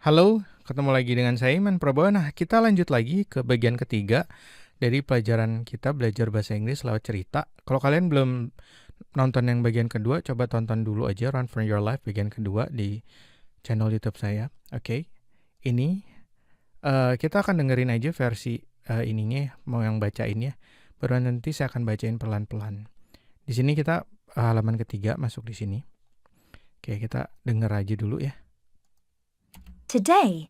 Halo, ketemu lagi dengan saya Iman Prabowo. Nah, kita lanjut lagi ke bagian ketiga dari pelajaran kita belajar bahasa Inggris lewat cerita. Kalau kalian belum nonton yang bagian kedua, coba tonton dulu aja Run for Your Life bagian kedua di channel YouTube saya. Oke, ini kita akan dengerin aja versi ininya, mau yang bacain ya. Baru nanti saya akan bacain pelan-pelan. Di sini kita halaman ketiga masuk di sini. Oke, kita denger aja dulu ya. Today,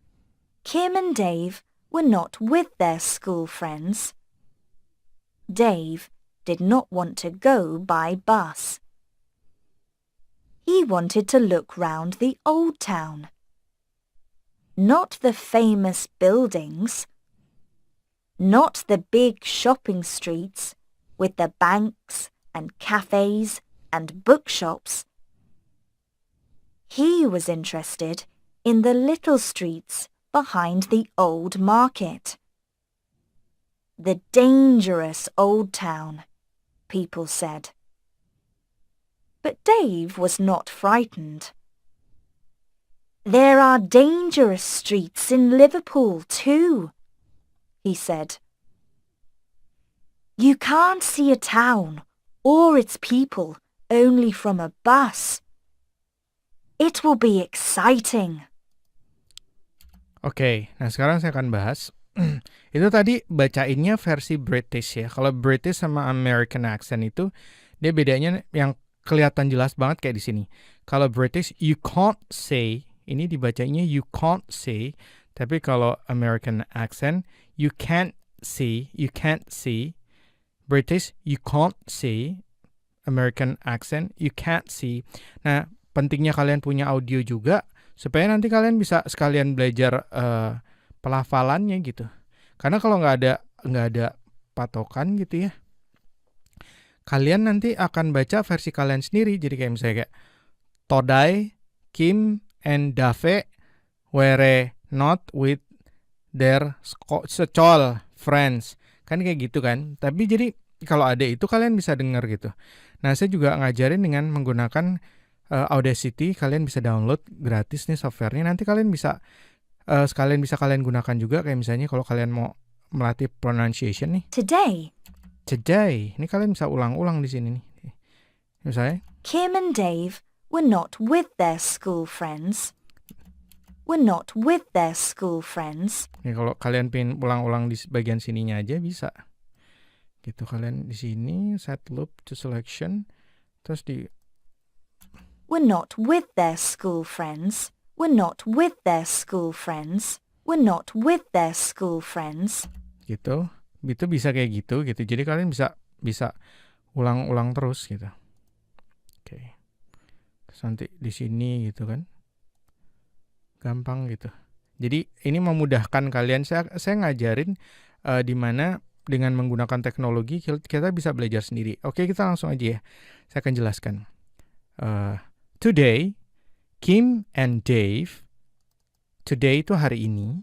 Kim and Dave were not with their school friends. Dave did not want to go by bus. He wanted to look round the old town. Not the famous buildings, not the big shopping streets with the banks and cafes and bookshops. He was interested in the little streets behind the old market. The dangerous old town, people said. But Dave was not frightened. There are dangerous streets in Liverpool too, he said. You can't see a town or its people only from a bus. It will be exciting. Oke, nah sekarang saya akan bahas. Itu tadi bacainnya versi British ya. Kalau British sama American accent itu dia bedanya yang kelihatan jelas banget kayak di sini. Kalau British you can't say, ini dibacanya you can't say, tapi kalau American accent you can't see, you can't see. British you can't see, American accent you can't see. Nah, pentingnya kalian punya audio juga supaya nanti kalian bisa sekalian belajar pelafalannya gitu. Karena kalau nggak ada patokan gitu ya, kalian nanti akan baca versi kalian sendiri. Jadi kayak misalnya kayak Today, Kim and Dave were not with their school friends. Kan kayak gitu kan. Tapi jadi kalau ada itu kalian bisa dengar gitu. Nah, saya juga ngajarin dengan menggunakan Audacity. Kalian bisa download gratis nih softwarenya. Nanti kalian bisa sekalian bisa kalian gunakan juga kayak misalnya kalau kalian mau melatih pronunciation nih. Today. Ini kalian bisa ulang-ulang di sini nih. Misalnya Kim and Dave were not with their school friends. Were not with their school friends. nih kalau kalian pengen ulang-ulang di bagian sininya aja bisa. Gitu kalian di sini set loop to selection terus di Were not with their school friends. Were not with their school friends. Were not with their school friends. gitu. Itu bisa kayak gitu. Jadi kalian bisa ulang-ulang terus gitu. Oke. Terus nanti di sini gitu kan. Gampang gitu. Jadi ini memudahkan kalian. Saya ngajarin di mana dengan menggunakan teknologi kita bisa belajar sendiri. Oke, kita langsung aja ya. Saya akan jelaskan. Today, Kim and Dave. Today itu hari ini.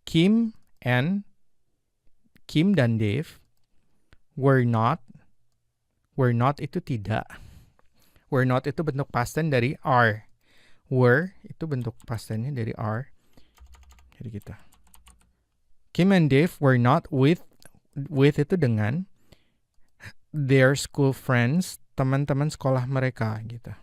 Kim dan Dave were not itu tidak. Were not itu bentuk past tense dari are. Were itu bentuk past tense-nya dari are. Jadi gitu. Kim and Dave were not with itu dengan their school friends, teman-teman sekolah mereka gitu.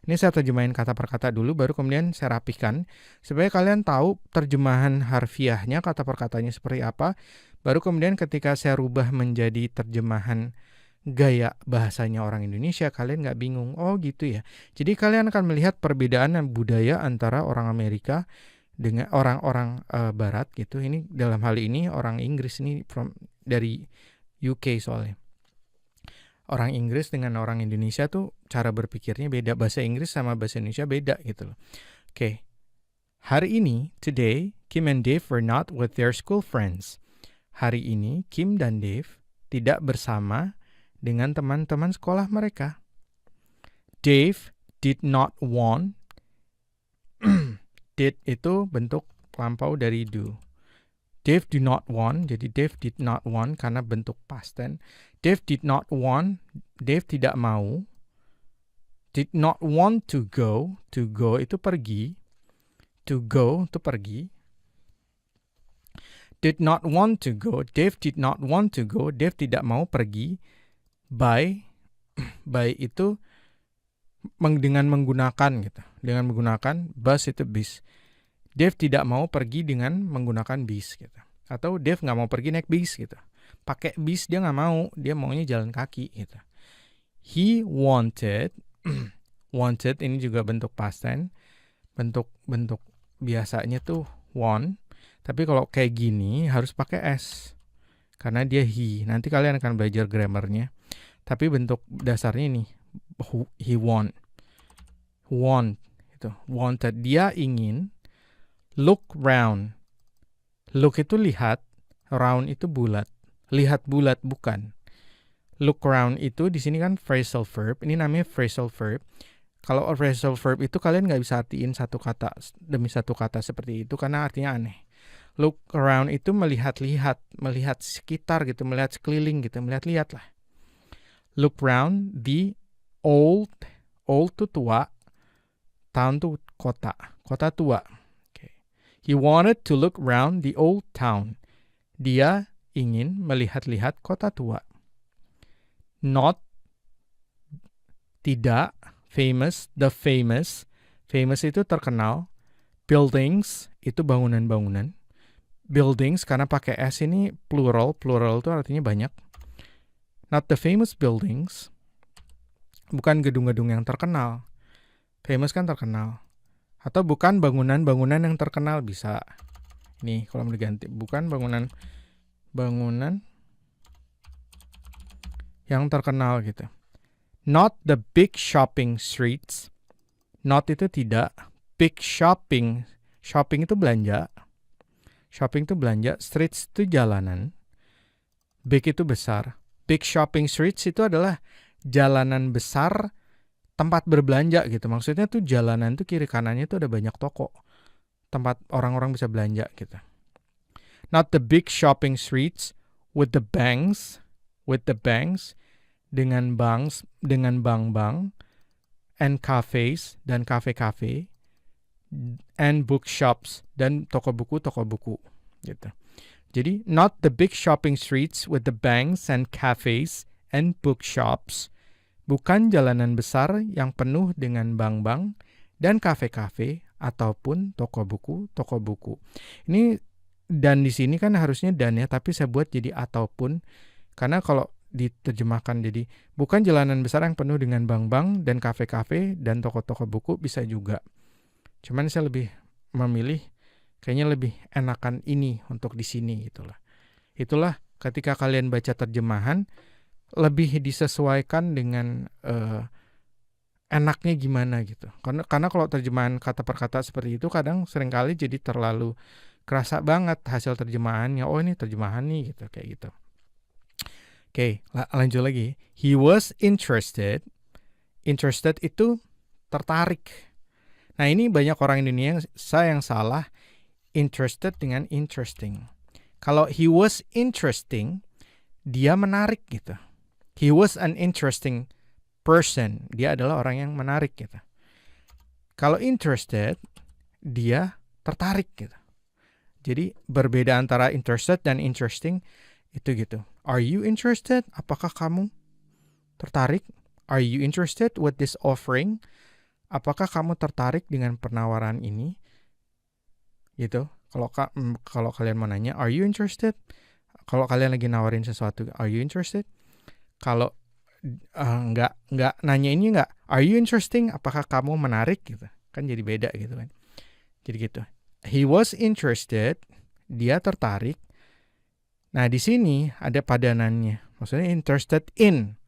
Ini saya terjemahin kata per kata dulu, baru kemudian saya rapihkan supaya kalian tahu terjemahan harfiahnya, kata per katanya seperti apa. Baru kemudian ketika saya rubah menjadi terjemahan gaya bahasanya orang Indonesia, kalian nggak bingung. Oh gitu ya. Jadi kalian akan melihat perbedaan budaya antara orang Amerika dengan orang-orang Barat gitu. Ini dalam hal ini orang Inggris ini dari UK soalnya. Orang Inggris dengan orang Indonesia tuh cara berpikirnya beda. Bahasa Inggris sama bahasa Indonesia beda gitu loh. Oke. Hari ini, today, Kim and Dave were not with their school friends. Hari ini, Kim dan Dave tidak bersama dengan teman-teman sekolah mereka. Dave did not want. Did itu bentuk lampau dari do. Dave did not want, jadi Dave did not want karena bentuk past tense. Dave did not want, Dave tidak mau. Did not want to go itu pergi. to go, itu pergi. Did not want to go, Dave did not want to go, Dave tidak mau pergi. By itu dengan menggunakan gitu. Dengan menggunakan bus itu bis. Dave tidak mau pergi dengan menggunakan bis gitu. Atau Dave nggak mau pergi naik bis gitu. Pakai bis dia nggak mau, dia maunya jalan kaki gitu. He wanted, wanted ini juga bentuk past tense, bentuk biasanya tuh want, tapi kalau kayak gini harus pakai s karena dia he. Nanti kalian akan belajar grammarnya. Tapi bentuk dasarnya ini he want itu wanted, dia ingin. Look round, look itu lihat, round itu bulat, lihat bulat bukan. Look round itu di sini kan phrasal verb, ini namanya phrasal verb. Kalau phrasal verb itu kalian nggak bisa artiin satu kata demi satu kata seperti itu karena artinya aneh. Look around itu melihat-lihat, melihat sekitar gitu, melihat sekeliling gitu, melihat-lihat lah. Look round the old tuh tua, town tuh kota tua. Okay. He wanted to look round the old town. Dia ingin melihat-lihat kota tua. Not, tidak, famous, the famous. Famous itu terkenal. Buildings itu bangunan-bangunan. Buildings karena pakai s ini plural itu artinya banyak. Not the famous buildings, bukan gedung-gedung yang terkenal. Famous kan terkenal. Atau bukan bangunan-bangunan yang terkenal bisa. Nih kalau mau diganti, bukan bangunan yang terkenal gitu. Not the big shopping streets. Not itu tidak. Big shopping itu belanja. Shopping itu belanja. Streets itu jalanan. Big itu besar. Big shopping streets itu adalah jalanan besar tempat berbelanja gitu. Maksudnya tuh jalanan tuh kiri kanannya tuh ada banyak toko. Tempat orang-orang bisa belanja gitu. Not the big shopping streets with the banks. Dengan bank-bank. And cafes dan kafe-kafe. And bookshops dan toko buku gitu. Jadi not the big shopping streets with the banks and cafes and bookshops. Bukan jalanan besar yang penuh dengan bank-bank dan kafe-kafe ataupun toko buku. Ini dan di sini kan harusnya dan ya, tapi saya buat jadi ataupun karena kalau diterjemahkan jadi bukan jalanan besar yang penuh dengan bank-bank dan kafe-kafe dan toko-toko buku bisa juga. Cuman saya lebih memilih kayaknya lebih enakan ini untuk di sini gitulah. Itulah ketika kalian baca terjemahan lebih disesuaikan dengan enaknya gimana gitu. Karena kalau terjemahan kata per kata seperti itu kadang seringkali jadi terlalu kerasa banget hasil terjemahannya. Oh ini terjemahan nih gitu kayak gitu. Oke, lanjut lagi. He was interested. Interested itu tertarik. Nah ini banyak orang Indonesia yang salah interested dengan interesting. Kalau he was interesting, dia menarik gitu. He was an interesting person. Dia adalah orang yang menarik gitu. Kalau interested, dia tertarik gitu. Jadi berbeda antara interested dan interesting itu gitu. Are you interested? Apakah kamu tertarik? Are you interested with this offering? Apakah kamu tertarik dengan penawaran ini? Gitu. Kalau kalian mau nanya, are you interested? Kalau kalian lagi nawarin sesuatu, are you interested? Kalau nggak nanya ini nggak, are you interesting? Apakah kamu menarik? Gitu. Kan jadi beda gitu kan. Jadi gitu. He was interested. Dia tertarik. Nah di sini ada padanannya. Maksudnya interested in.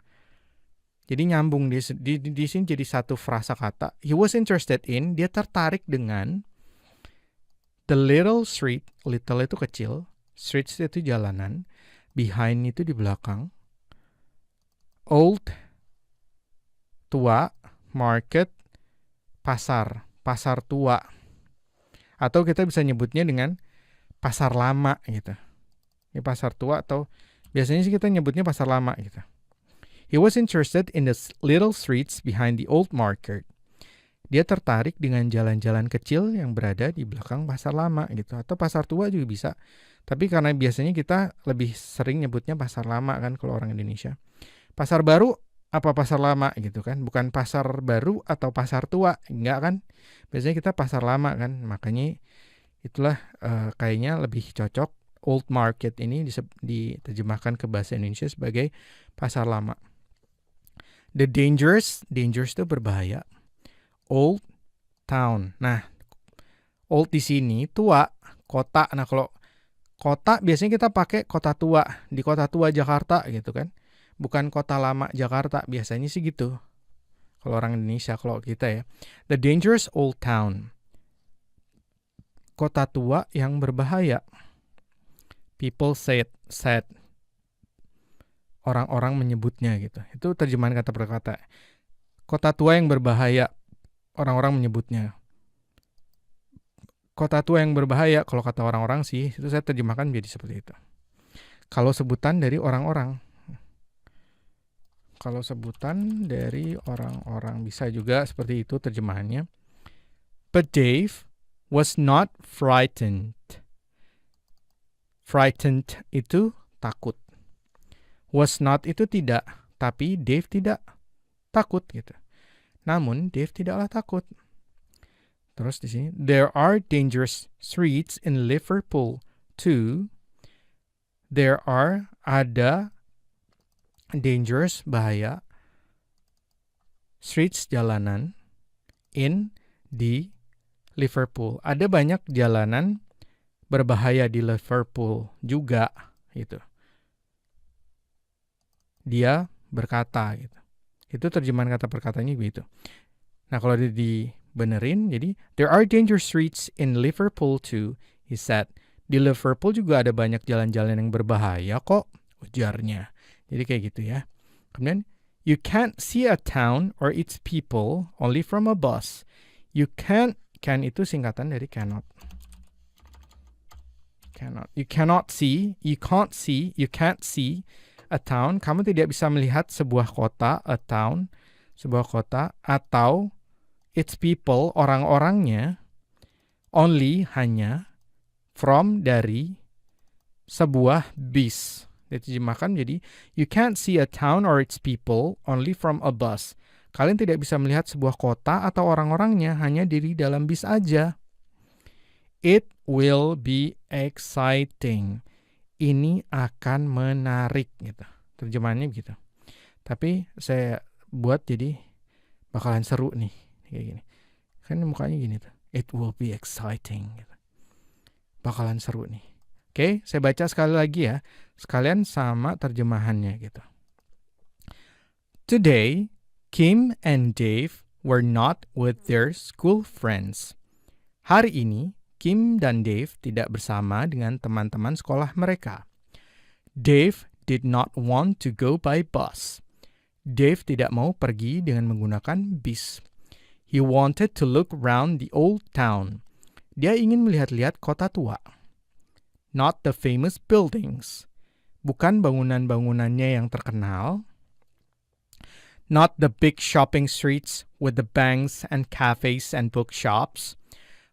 Jadi nyambung di sini jadi satu frasa kata. He was interested in, dia tertarik dengan the little street, little itu kecil, streets itu jalanan, behind itu di belakang, old, tua, market, pasar tua. Atau kita bisa nyebutnya dengan pasar lama gitu. Ini pasar tua atau biasanya sih kita nyebutnya pasar lama gitu. He was interested in the little streets behind the old market. Dia tertarik dengan jalan-jalan kecil yang berada di belakang pasar lama gitu, atau pasar tua juga bisa. Tapi karena biasanya kita lebih sering nyebutnya pasar lama kan kalau orang Indonesia. Pasar baru apa pasar lama gitu kan, bukan pasar baru atau pasar tua, enggak kan. Biasanya kita pasar lama kan, makanya itulah kayaknya lebih cocok old market ini diterjemahkan ke bahasa Indonesia sebagai pasar lama. The dangerous itu berbahaya. Old town. Nah, old di sini tua, kota. Nah, kalau kota biasanya kita pakai kota tua, di kota tua Jakarta gitu kan. Bukan kota lama Jakarta, biasanya sih gitu. Kalau orang Indonesia, kalau kita ya. The dangerous old town. Kota tua yang berbahaya. People said. Orang-orang menyebutnya gitu. Itu terjemahan kata per kata. Kota tua yang berbahaya. Orang-orang menyebutnya. Kota tua yang berbahaya, kalau kata orang-orang sih, itu saya terjemahkan jadi seperti itu. Kalau sebutan dari orang-orang. Kalau sebutan dari orang-orang bisa juga seperti itu terjemahannya. But Dave was not frightened. Frightened itu takut. Was not itu tidak, tapi Dave tidak takut gitu. Namun Dave tidaklah takut. Terus di sini, there are dangerous streets in Liverpool too. There are ada dangerous bahaya streets jalanan in di Liverpool. Ada banyak jalanan berbahaya di Liverpool juga gitu. Dia berkata gitu. Itu terjemahan kata perkataannya begitu. Nah, kalau dibenerin jadi there are dangerous streets in Liverpool too, he said. Di Liverpool juga ada banyak jalan-jalan yang berbahaya kok, ujarnya. Jadi kayak gitu ya. Kemudian you can't see a town or its people only from a bus. You can itu singkatan dari cannot. You can't see a town. Kamu tidak bisa melihat sebuah kota, a town, sebuah kota, atau its people, orang-orangnya, only, hanya, from, dari, sebuah bis. Diterjemahkan jadi, you can't see a town or its people only from a bus. Kalian tidak bisa melihat sebuah kota atau orang-orangnya hanya dari dalam bis aja. It will be exciting. Ini akan menarik gitu. Terjemahannya begitu. Tapi saya buat jadi bakalan seru nih kayak gini. Kan mukanya gini tuh. It will be exciting gitu. Bakalan seru nih. Oke, saya baca sekali lagi ya. Sekalian sama terjemahannya gitu. Today, Kim and Dave were not with their school friends. Hari ini, Kim dan Dave tidak bersama dengan teman-teman sekolah mereka. Dave did not want to go by bus. Dave tidak mau pergi dengan menggunakan bis. He wanted to look around the old town. Dia ingin melihat-lihat kota tua. Not the famous buildings. Bukan bangunan-bangunannya yang terkenal. Not the big shopping streets with the banks and cafes and bookshops.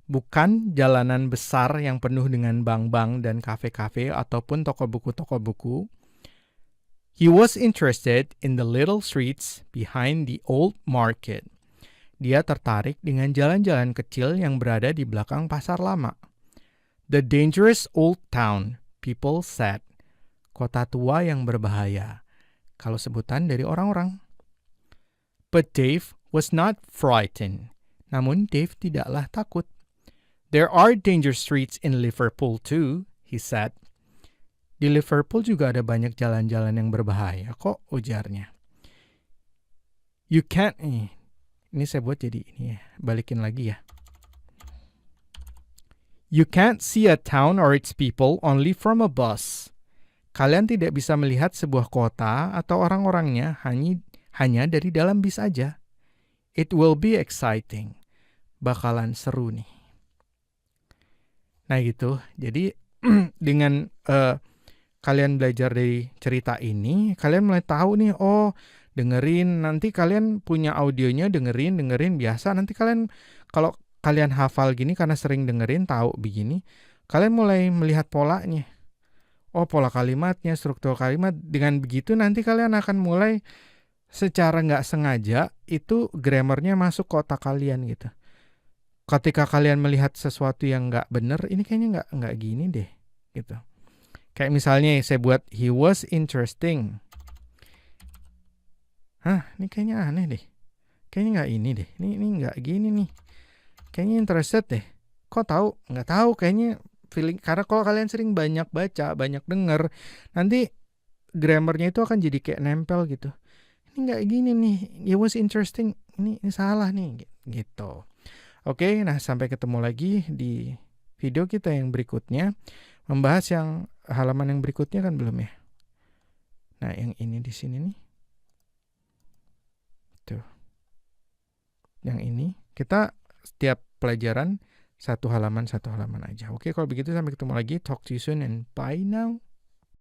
Bukan jalanan besar yang penuh dengan bank-bank dan kafe-kafe ataupun toko buku. He was interested in the little streets behind the old market. Dia tertarik dengan jalan-jalan kecil yang berada di belakang pasar lama. The dangerous old town, people said. Kota tua yang berbahaya. Kalau sebutan dari orang-orang. But Dave was not frightened. Namun Dave tidaklah takut. There are dangerous streets in Liverpool too, he said. Di Liverpool juga ada banyak jalan-jalan yang berbahaya kok, ujarnya. You can't, ini saya buat jadi ini ya, balikin lagi ya. You can't see a town or its people only from a bus. Kalian tidak bisa melihat sebuah kota atau orang-orangnya hanya dari dalam bis aja. It will be exciting. Bakalan seru nih. Nah gitu, jadi dengan kalian belajar dari cerita ini, kalian mulai tahu nih, oh dengerin, nanti kalian punya audionya, dengerin biasa. Nanti kalian kalau kalian hafal gini karena sering dengerin, tahu begini, kalian mulai melihat polanya. Oh, pola kalimatnya, struktur kalimat. Dengan begitu nanti kalian akan mulai secara nggak sengaja itu grammarnya masuk ke otak kalian gitu. Ketika kalian melihat sesuatu yang nggak bener, ini kayaknya nggak gini deh gitu. Kayak misalnya saya buat he was interesting. Hah, ini kayaknya aneh deh. Kayaknya nggak ini deh. Ini nggak gini nih. Kayaknya interested deh. Kok tahu? Nggak tahu. Kayaknya feeling. Karena kalau kalian sering banyak baca, banyak denger, nanti grammarnya itu akan jadi kayak nempel gitu. Ini nggak gini nih. He was interesting. Ini salah nih. Gitu. Oke, nah sampai ketemu lagi di video kita yang berikutnya. Membahas yang halaman yang berikutnya kan belum ya? Nah, yang ini di sini nih. Tuh. Yang ini. Kita setiap pelajaran satu halaman aja. Oke, kalau begitu sampai ketemu lagi. Talk to you soon and bye now.